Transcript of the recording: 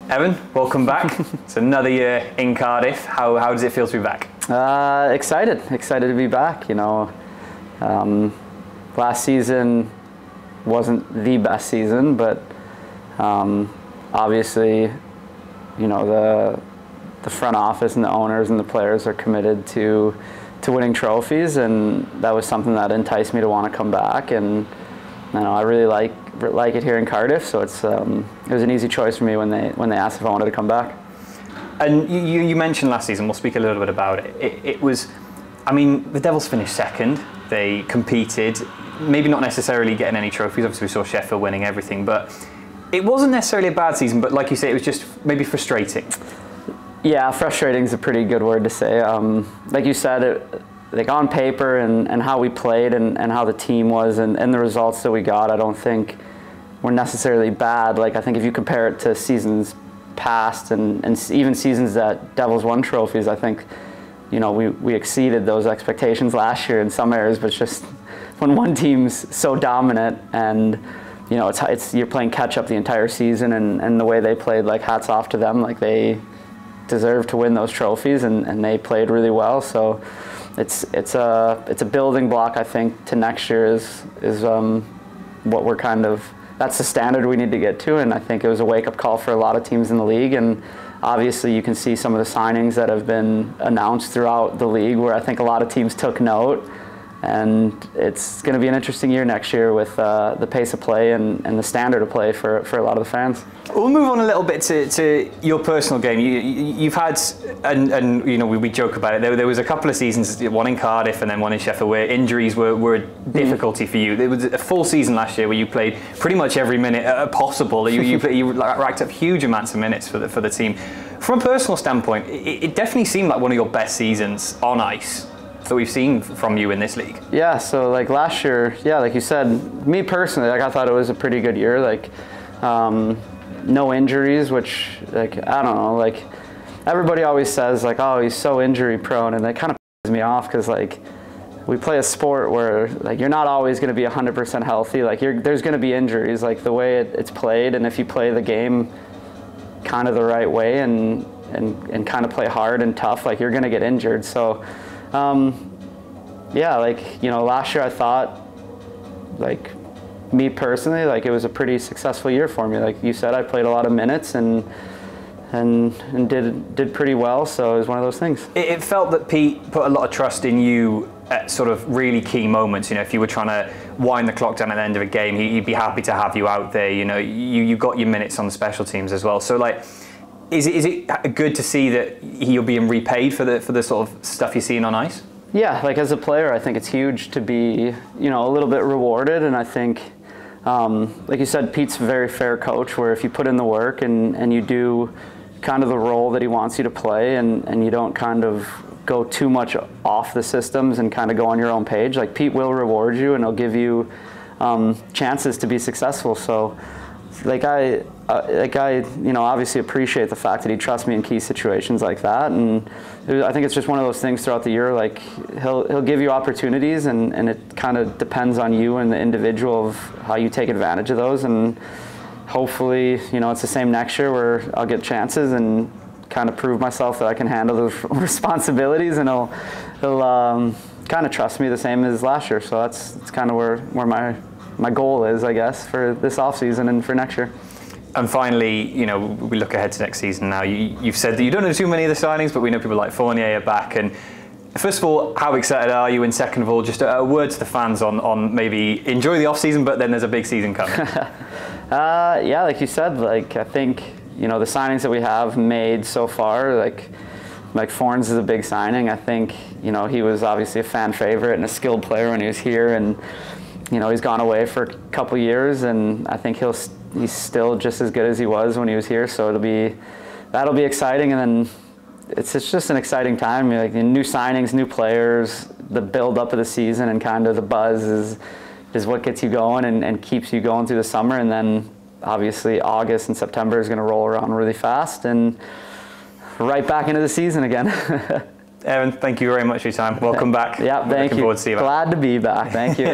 Evan, welcome back. It's another year in Cardiff. How does it feel to be back? Excited to be back. Last season wasn't the best season, but obviously, the front office and the owners and the players are committed to winning trophies, and that was something that enticed me to want to come back. And I really like it here in Cardiff, so it was an easy choice for me when they asked if I wanted to come back. And you mentioned last season. We'll speak a little bit about it. It was, the Devils finished second. They competed, maybe not necessarily getting any trophies. Obviously, we saw Sheffield winning everything, but it wasn't necessarily a bad season. But like you say, it was just maybe frustrating. Yeah, frustrating is a pretty good word to say. Like you said, like on paper and how we played and how the team was and the results that we got, I don't think were necessarily bad. Like, I think if you compare it to seasons past and even seasons that Devils won trophies, I think we exceeded those expectations last year in some areas. But it's just when one team's so dominant and you're playing catch up the entire season, and the way they played, like, hats off to them. Like, they deserve to win those trophies, and they played really well. So it's a building block, I think, to next year is what we're that's the standard we need to get to. And I think it was a wake-up call for a lot of teams in the league. And obviously you can see some of the signings that have been announced throughout the league where I think a lot of teams took note. And it's going to be an interesting year next year with the pace of play and the standard of play for a lot of the fans. We'll move on a little bit to your personal game. You've had, and we joke about it, there was a couple of seasons, one in Cardiff and then one in Sheffield, where injuries were a difficulty for you. There was a full season last year where you played pretty much every minute possible. You racked up huge amounts of minutes for the team. From a personal standpoint, it definitely seemed like one of your best seasons on ice that we've seen from you in this league. Yeah, so like last year, yeah, like you said, me personally, like, I thought it was a pretty good year. Like, no injuries, which, like, I don't know, like, everybody always says, like, oh, he's so injury prone, and that kind of pisses me off because, like, we play a sport where, like, you're not always going to be 100% healthy. Like, there's going to be injuries, like the way it's played, and if you play the game kind of the right way and kind of play hard and tough, like, you're going to get injured. So yeah, like, last year I thought, like, me personally, like, it was a pretty successful year for me. Like you said, I played a lot of minutes and did pretty well, so it was one of those things. It felt that Pete put a lot of trust in you at sort of really key moments. If you were trying to wind the clock down at the end of a game, he'd be happy to have you out there. You got your minutes on the special teams as well. So, like, is it good to see that you're being repaid for the sort of stuff you're seeing on ice? Yeah, like, as a player, I think it's huge to be, a little bit rewarded. And I think, like you said, Pete's a very fair coach, where if you put in the work and you do kind of the role that he wants you to play, and you don't kind of go too much off the systems and kind of go on your own page, like, Pete will reward you and he'll give you chances to be successful. So, like, I obviously appreciate the fact that he trusts me in key situations like that, and I think it's just one of those things throughout the year. Like, he'll give you opportunities, and it kind of depends on you and the individual of how you take advantage of those. And hopefully, it's the same next year where I'll get chances and kind of prove myself that I can handle those responsibilities, and he'll kind of trust me the same as last year. So that's kind of where my goal is, I guess, for this offseason and for next year. And finally, we look ahead to next season now. You've said that you don't know too many of the signings, but we know people like Fournier are back. And first of all, how excited are you? And second of all, just a word to the fans on maybe enjoy the off-season, but then there's a big season coming. Yeah, like you said, like, I think, the signings that we have made so far, like Fornes is a big signing. I think, he was obviously a fan favorite and a skilled player when he was here, and he's gone away for a couple years, and I think he's still just as good as he was when he was here. So that'll be exciting, and then it's just an exciting time. Like, new signings, new players, the build up of the season, and kind of the buzz is what gets you going and keeps you going through the summer. And then obviously August and September is going to roll around really fast, and right back into the season again. Evan, thank you very much for your time. Welcome back. Yeah, thank you. Looking forward to seeing you back. Glad to be back. Thank you.